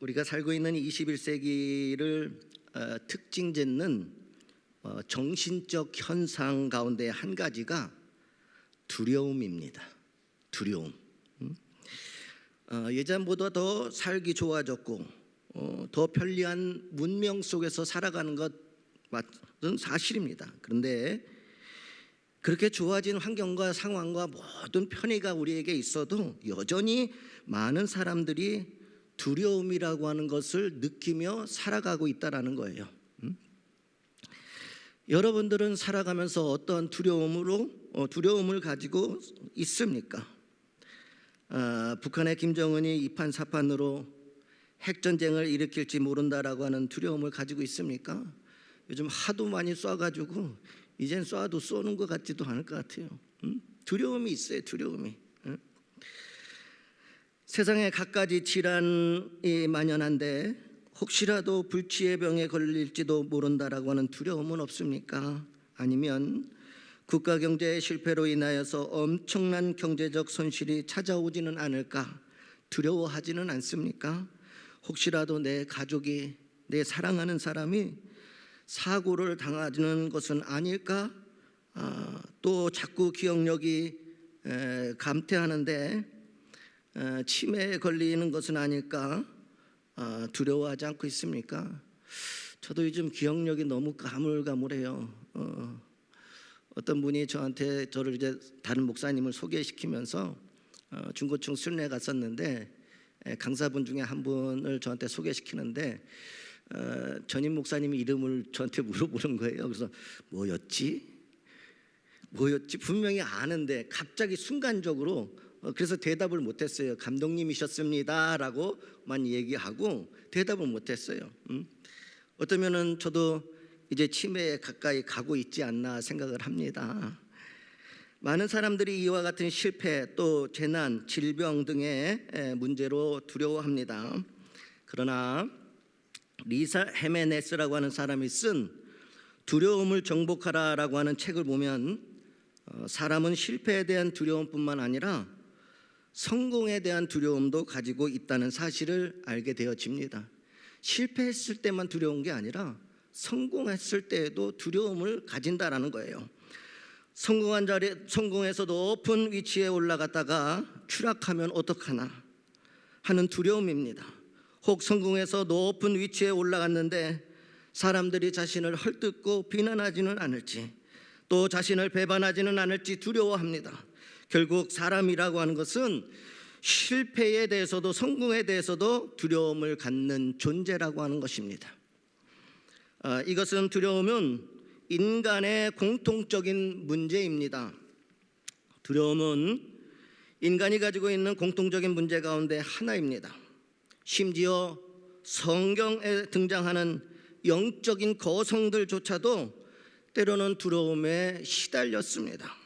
우리가 살고 있는 21세기를 특징 짓는 정신적 현상 가운데 한 가지가 두려움입니다. 두려움. 예전보다 더 살기 좋아졌고 더 편리한 문명 속에서 살아가는 것은 사실입니다. 그런데 그렇게 좋아진 환경과 상황과 모든 편의가 우리에게 있어도 여전히 많은 사람들이 두려움이라고 하는 것을 느끼며 살아가고 있다는 거예요. 여러분들은 살아가면서 어떤 두려움을 가지고 있습니까? 북한의 김정은이 이판사판으로 핵전쟁을 일으킬지 모른다라고 하는 두려움을 가지고 있습니까? 요즘 하도 많이 쏴가지고 이젠 쏴도 쏘는 것 같지도 않을 것 같아요. 두려움이 있어요. 두려움이. 세상에 갖가지 질환이 만연한데 혹시라도 불치의 병에 걸릴지도 모른다라고 하는 두려움은 없습니까? 아니면 국가 경제의 실패로 인하여서 엄청난 경제적 손실이 찾아오지는 않을까 두려워하지는 않습니까? 혹시라도 내 가족이, 내 사랑하는 사람이 사고를 당하는 것은 아닐까? 또 자꾸 기억력이 감퇴하는데 치매에 걸리는 것은 아닐까? 두려워하지 않고 있습니까? 저도 요즘 기억력이 너무 가물가물해요. 어떤 분이 저를 이제 다른 목사님을 소개시키면서 중고층 순례 갔었는데 강사분 중에 한 분을 저한테 소개시키는데 전임 목사님이 이름을 저한테 물어보는 거예요. 그래서 뭐였지? 분명히 아는데 갑자기 순간적으로 그래서 대답을 못했어요. 감독님이셨습니다 라고만 얘기하고 대답을 못했어요. 어쩌면은 저도 이제 치매에 가까이 가고 있지 않나 생각을 합니다. 많은 사람들이 이와 같은 실패, 또 재난, 질병 등의 문제로 두려워합니다. 그러나 리사 헤메네스라고 하는 사람이 쓴 두려움을 정복하라라고 하는 책을 보면 사람은 실패에 대한 두려움뿐만 아니라 성공에 대한 두려움도 가지고 있다는 사실을 알게 되어집니다. 실패했을 때만 두려운 게 아니라 성공했을 때에도 두려움을 가진다라는 거예요. 성공해서 높은 위치에 올라갔다가 추락하면 어떡하나 하는 두려움입니다. 혹 성공해서 높은 위치에 올라갔는데 사람들이 자신을 헐뜯고 비난하지는 않을지, 또 자신을 배반하지는 않을지 두려워합니다. 결국 사람이라고 하는 것은 실패에 대해서도 성공에 대해서도 두려움을 갖는 존재라고 하는 것입니다. 이것은 두려움은 인간의 공통적인 문제입니다. 두려움은 인간이 가지고 있는 공통적인 문제 가운데 하나입니다. 심지어 성경에 등장하는 영적인 거성들조차도 때로는 두려움에 시달렸습니다.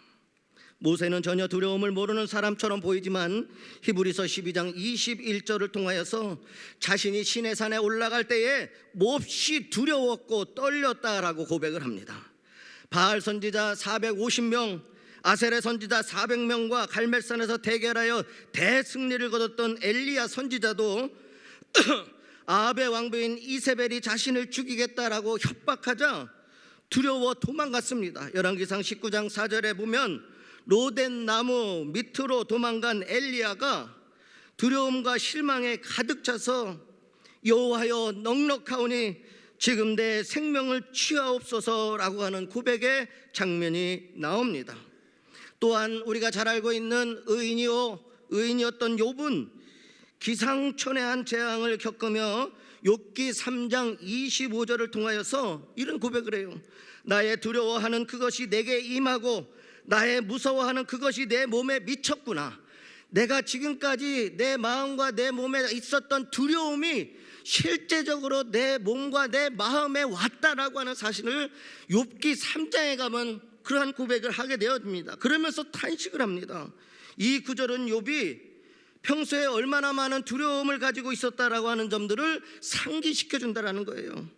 모세는 전혀 두려움을 모르는 사람처럼 보이지만 히브리서 12장 21절을 통하여서 자신이 시내산에 올라갈 때에 몹시 두려웠고 떨렸다라고 고백을 합니다. 바알 선지자 450명, 아세레 선지자 400명과 갈멜산에서 대결하여 대승리를 거뒀던 엘리야 선지자도 아합의 왕비인 이세벨이 자신을 죽이겠다라고 협박하자 두려워 도망갔습니다. 열왕기상 19장 4절에 보면 로덴 나무 밑으로 도망간 엘리야가 두려움과 실망에 가득 차서 여호와여 넉넉하오니 지금 내 생명을 취하옵소서라고 하는 고백의 장면이 나옵니다. 또한 우리가 잘 알고 있는 의인이었던 욥은 기상천외한 재앙을 겪으며 욥기 3장 25절을 통하여서 이런 고백을 해요. 나의 두려워하는 그것이 내게 임하고 나의 무서워하는 그것이 내 몸에 미쳤구나. 내가 지금까지 내 마음과 내 몸에 있었던 두려움이 실제적으로 내 몸과 내 마음에 왔다라고 하는 사실을 욥기 3장에 가면 그러한 고백을 하게 되어집니다. 그러면서 탄식을 합니다. 이 구절은 욥이 평소에 얼마나 많은 두려움을 가지고 있었다라고 하는 점들을 상기시켜 준다라는 거예요.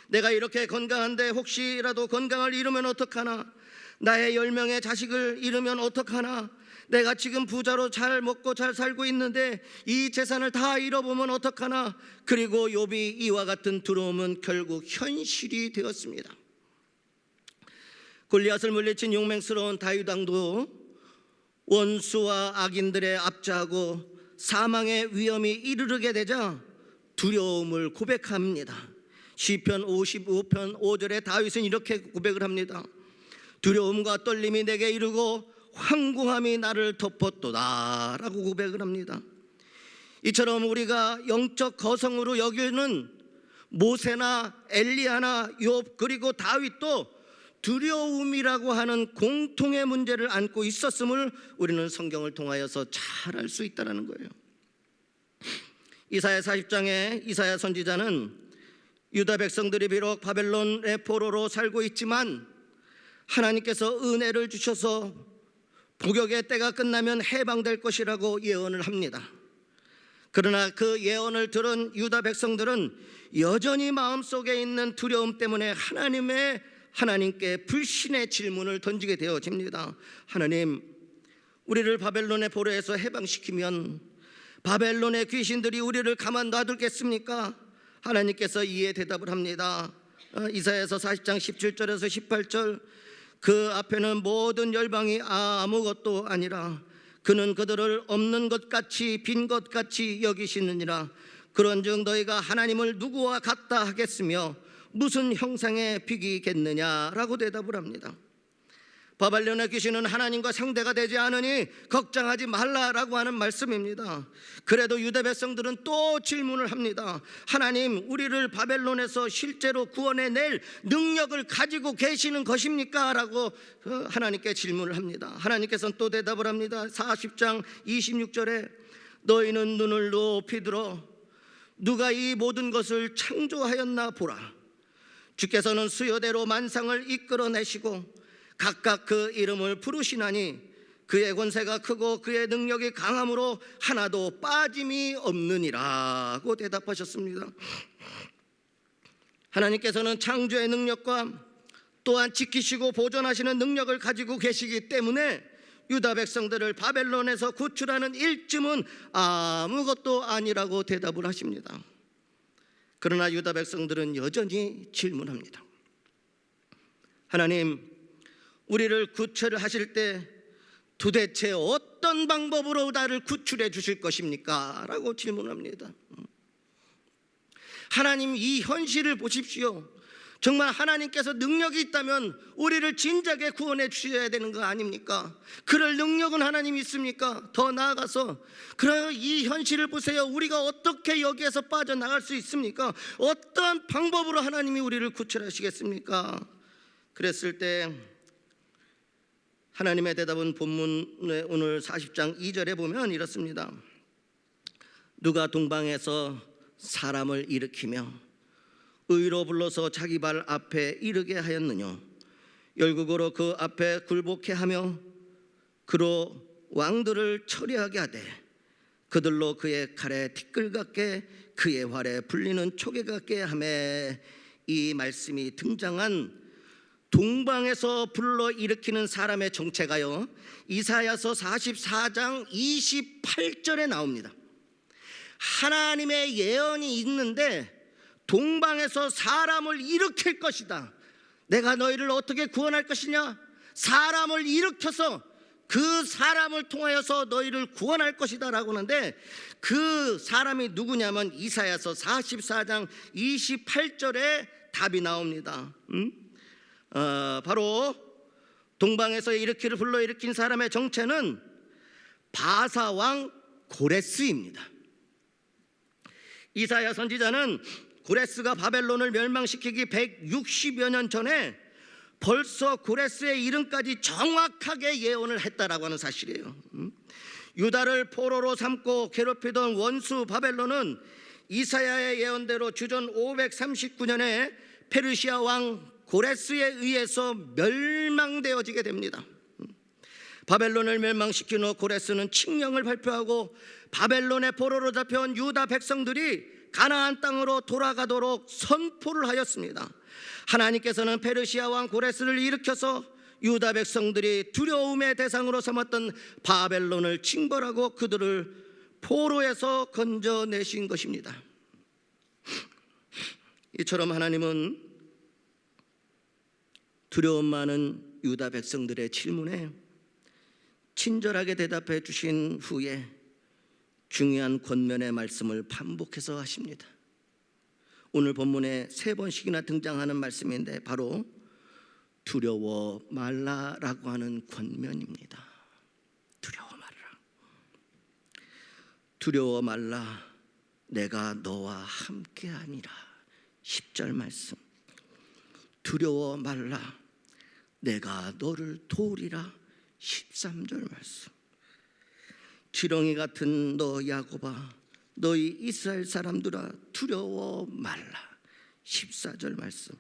내가 이렇게 건강한데 혹시라도 건강을 잃으면 어떡하나? 나의 10명의 자식을 잃으면 어떡하나? 내가 지금 부자로 잘 먹고 잘 살고 있는데 이 재산을 다 잃어보면 어떡하나. 그리고 욥이 이와 같은 두려움은 결국 현실이 되었습니다. 골리앗을 물리친 용맹스러운 다윗 왕도 원수와 악인들의 압제하고 사망의 위험이 이르게 되자 두려움을 고백합니다. 시편 55편 5절에 다윗은 이렇게 고백을 합니다. 두려움과 떨림이 내게 이르고 황궁함이 나를 덮었도다 라고 고백을 합니다. 이처럼 우리가 영적 거성으로 여기는 모세나 엘리야나 욥 그리고 다윗도 두려움이라고 하는 공통의 문제를 안고 있었음을 우리는 성경을 통하여서 잘 알 수 있다는 거예요. 이사야 40장에 이사야 선지자는 유다 백성들이 비록 바벨론의 포로로 살고 있지만 하나님께서 은혜를 주셔서 복역의 때가 끝나면 해방될 것이라고 예언을 합니다. 그러나 그 예언을 들은 유다 백성들은 여전히 마음속에 있는 두려움 때문에 하나님께 불신의 질문을 던지게 되어집니다. 하나님, 우리를 바벨론의 포로에서 해방시키면 바벨론의 귀신들이 우리를 가만 놔둘겠습니까? 하나님께서 이에 대답을 합니다. 이사야서 40장 17절에서 18절, 그 앞에는 모든 열방이 아무것도 아니라 그는 그들을 없는 것 같이 빈 것 같이 여기시느니라. 그런즉 너희가 하나님을 누구와 같다 하겠으며 무슨 형상에 비기겠느냐라고 대답을 합니다. 바벨론의 귀신은 하나님과 상대가 되지 않으니 걱정하지 말라라고 하는 말씀입니다. 그래도 유다 백성들은 또 질문을 합니다. 하나님, 우리를 바벨론에서 실제로 구원해낼 능력을 가지고 계시는 것입니까? 라고 하나님께 질문을 합니다. 하나님께서는 또 대답을 합니다. 40장 26절에 너희는 눈을 높이 들어 누가 이 모든 것을 창조하였나 보라. 주께서는 수요대로 만상을 이끌어내시고 각각 그 이름을 부르시나니 그의 권세가 크고 그의 능력이 강함으로 하나도 빠짐이 없느니라고 대답하셨습니다. 하나님께서는 창조의 능력과 또한 지키시고 보존하시는 능력을 가지고 계시기 때문에 유다 백성들을 바벨론에서 구출하는 일쯤은 아무것도 아니라고 대답을 하십니다. 그러나 유다 백성들은 여전히 질문합니다. 하나님, 우리를 구출을 하실 때 도대체 어떤 방법으로 나를 구출해 주실 것입니까? 라고 질문합니다. 하나님, 이 현실을 보십시오. 정말 하나님께서 능력이 있다면 우리를 진작에 구원해 주셔야 되는 거 아닙니까? 그럴 능력은 하나님이 있습니까? 더 나아가서 그럼 이 현실을 보세요. 우리가 어떻게 여기에서 빠져나갈 수 있습니까? 어떤 방법으로 하나님이 우리를 구출하시겠습니까? 그랬을 때 하나님의 대답은 본문의 오늘 40장 2절에 보면 이렇습니다. 누가 동방에서 사람을 일으키며 의로 불러서 자기 발 앞에 이르게 하였느냐. 열국으로 그 앞에 굴복해 하며 그로 왕들을 처리하게 하되 그들로 그의 칼에 티끌 같게 그의 활에 불리는 초계 같게 하매. 이 말씀이 등장한 동방에서 불러 일으키는 사람의 정체가요, 이사야서 44장 28절에 나옵니다. 하나님의 예언이 있는데 동방에서 사람을 일으킬 것이다. 내가 너희를 어떻게 구원할 것이냐? 사람을 일으켜서 그 사람을 통하여서 너희를 구원할 것이다 라고 하는데, 그 사람이 누구냐면 이사야서 44장 28절에 답이 나옵니다. 바로 동방에서 불러 일으킨 사람의 정체는 바사왕 고레스입니다. 이사야 선지자는 고레스가 바벨론을 멸망시키기 160여 년 전에 벌써 고레스의 이름까지 정확하게 예언을 했다라고 하는 사실이에요. 유다를 포로로 삼고 괴롭히던 원수 바벨론은 이사야의 예언대로 주전 539년에 페르시아 왕 고레스에 의해서 멸망되어지게 됩니다. 바벨론을 멸망시킨 후 고레스는 칙령을 발표하고 바벨론의 포로로 잡혀온 유다 백성들이 가나안 땅으로 돌아가도록 선포를 하였습니다. 하나님께서는 페르시아 왕 고레스를 일으켜서 유다 백성들이 두려움의 대상으로 삼았던 바벨론을 징벌하고 그들을 포로에서 건져내신 것입니다. 이처럼 하나님은 두려움 많은 유다 백성들의 질문에 친절하게 대답해 주신 후에 중요한 권면의 말씀을 반복해서 하십니다. 오늘 본문에 3번씩이나 등장하는 말씀인데 바로 두려워 말라라고 하는 권면입니다. 두려워 말라. 두려워 말라. 내가 너와 함께하니라. 10절 말씀. 두려워 말라. 내가 너를 도우리라. 13절 말씀. 지렁이 같은 너 야곱아, 너희 이스라엘 사람들아, 두려워 말라. 14절 말씀.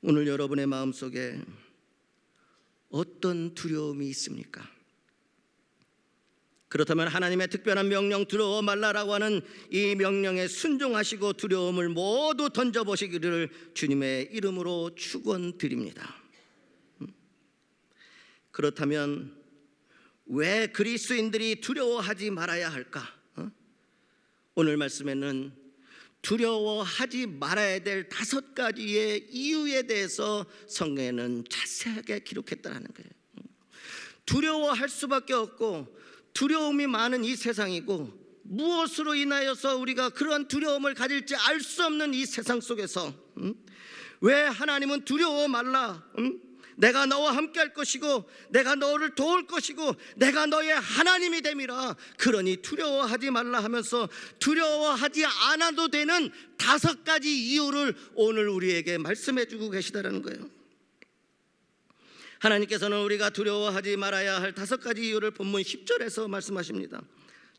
오늘 여러분의 마음속에 어떤 두려움이 있습니까? 그렇다면 하나님의 특별한 명령 두려워 말라라고 하는 이 명령에 순종하시고 두려움을 모두 던져보시기를 주님의 이름으로 축원드립니다. 그렇다면 왜 그리스도인들이 두려워하지 말아야 할까? 오늘 말씀에는 두려워하지 말아야 될 5가지의 이유에 대해서 성경에는 자세하게 기록했다는 거예요. 두려워할 수밖에 없고 두려움이 많은 이 세상이고 무엇으로 인하여서 우리가 그런 두려움을 가질지 알 수 없는 이 세상 속에서 왜 하나님은 두려워 말라, 내가 너와 함께 할 것이고 내가 너를 도울 것이고 내가 너의 하나님이 됨이라, 그러니 두려워하지 말라 하면서 두려워하지 않아도 되는 5가지 이유를 오늘 우리에게 말씀해 주고 계시다는 거예요. 하나님께서는 우리가 두려워하지 말아야 할 5가지 이유를 본문 10절에서 말씀하십니다.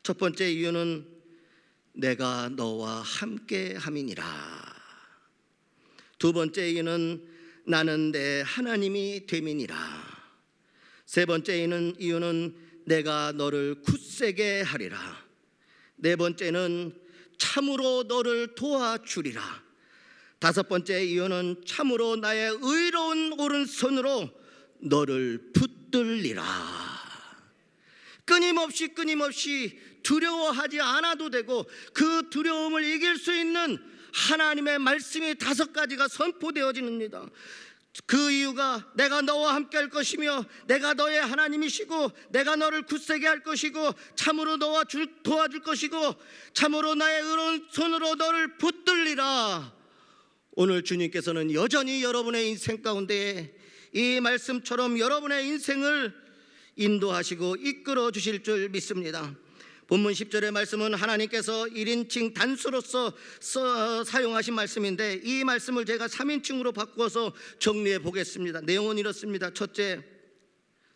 첫 번째 이유는 내가 너와 함께 함이니라. 두 번째 이유는 나는 내 하나님이 됨이니라. 세 번째 이유는 내가 너를 굳세게 하리라. 네 번째는 참으로 너를 도와주리라. 5번째 이유는 참으로 나의 의로운 오른손으로 너를 붙들리라. 끊임없이 두려워하지 않아도 되고 그 두려움을 이길 수 있는 하나님의 말씀이 5가지가 선포되어집니다. 그 이유가 내가 너와 함께 할 것이며 내가 너의 하나님이시고 내가 너를 굳세게 할 것이고 참으로 너와 도와줄 것이고 참으로 나의 의로운 손으로 너를 붙들리라. 오늘 주님께서는 여전히 여러분의 인생 가운데 이 말씀처럼 여러분의 인생을 인도하시고 이끌어 주실 줄 믿습니다. 본문 10절의 말씀은 하나님께서 1인칭 단수로서 사용하신 말씀인데 이 말씀을 제가 3인칭으로 바꾸어서 정리해 보겠습니다. 내용은 이렇습니다. 첫째,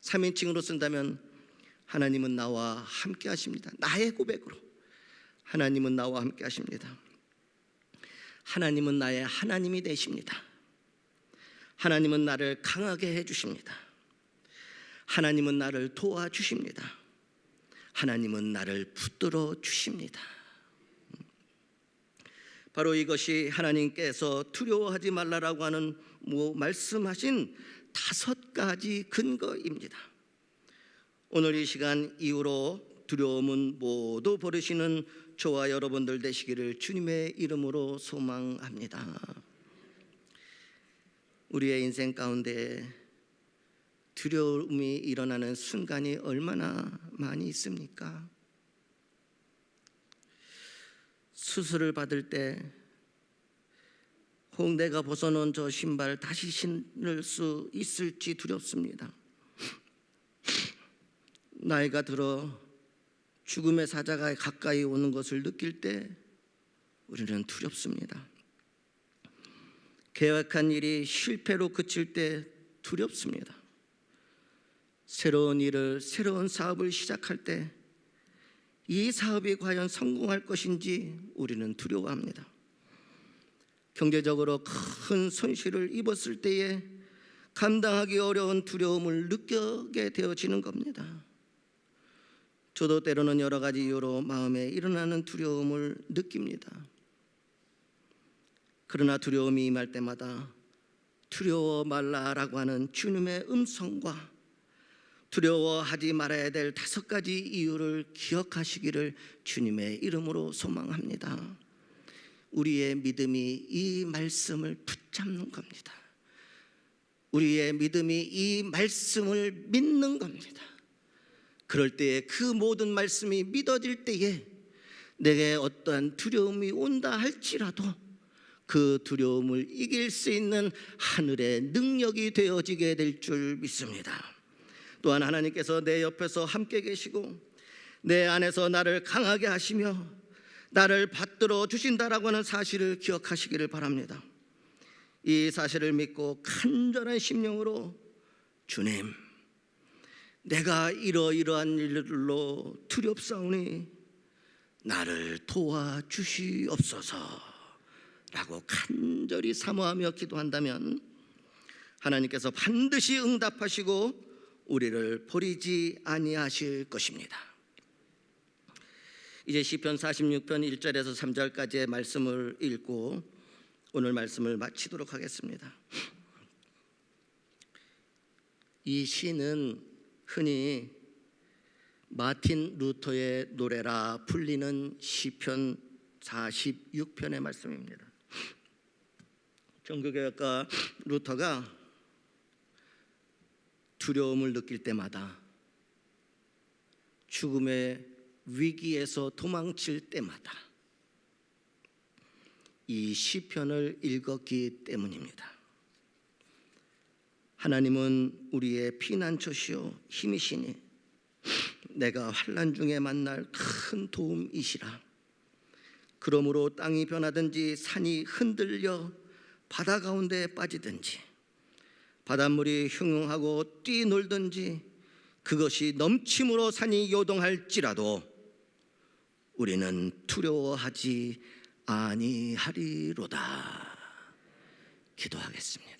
3인칭으로 쓴다면 하나님은 나와 함께 하십니다. 나의 고백으로 하나님은 나와 함께 하십니다. 하나님은 나의 하나님이 되십니다. 하나님은 나를 강하게 해주십니다. 하나님은 나를 도와주십니다. 하나님은 나를 붙들어 주십니다. 바로 이것이 하나님께서 두려워하지 말라라고 하는 말씀하신 5가지 근거입니다. 오늘 이 시간 이후로 두려움은 모두 버리시는 저와 여러분들 되시기를 주님의 이름으로 소망합니다. 우리의 인생 가운데 두려움이 일어나는 순간이 얼마나 많이 있습니까? 수술을 받을 때 혹 내가 벗어놓은 저 신발 다시 신을 수 있을지 두렵습니다. 나이가 들어 죽음의 사자가 가까이 오는 것을 느낄 때 우리는 두렵습니다. 계획한 일이 실패로 그칠 때 두렵습니다. 새로운 사업을 시작할 때 이 사업이 과연 성공할 것인지 우리는 두려워합니다. 경제적으로 큰 손실을 입었을 때에 감당하기 어려운 두려움을 느끼게 되어지는 겁니다. 저도 때로는 여러 가지 이유로 마음에 일어나는 두려움을 느낍니다. 그러나 두려움이 임할 때마다 두려워 말라라고 하는 주님의 음성과 두려워하지 말아야 될 5가지 이유를 기억하시기를 주님의 이름으로 소망합니다. 우리의 믿음이 이 말씀을 붙잡는 겁니다. 우리의 믿음이 이 말씀을 믿는 겁니다. 그럴 때에 그 모든 말씀이 믿어질 때에 내게 어떠한 두려움이 온다 할지라도 그 두려움을 이길 수 있는 하늘의 능력이 되어지게 될 줄 믿습니다. 또한 하나님께서 내 옆에서 함께 계시고 내 안에서 나를 강하게 하시며 나를 받들어 주신다라고 하는 사실을 기억하시기를 바랍니다. 이 사실을 믿고 간절한 심령으로 주님, 내가 이러이러한 일로 두렵사오니 나를 도와주시옵소서 라고 간절히 사모하며 기도한다면 하나님께서 반드시 응답하시고 우리를 버리지 아니하실 것입니다. 이제 시편 46편 1절에서 3절까지의 말씀을 읽고 오늘 말씀을 마치도록 하겠습니다. 이 시는 흔히 마틴 루터의 노래라 불리는 시편 46편의 말씀입니다. 종교개혁가 루터가 두려움을 느낄 때마다, 죽음의 위기에서 도망칠 때마다 이 시편을 읽었기 때문입니다. 하나님은 우리의 피난처시요 힘이시니 내가 환난 중에 만날 큰 도움이시라. 그러므로 땅이 변하든지 산이 흔들려 바다 가운데 빠지든지 바닷물이 흉흉하고 뛰놀든지 그것이 넘침으로 산이 요동할지라도 우리는 두려워하지 아니하리로다. 기도하겠습니다.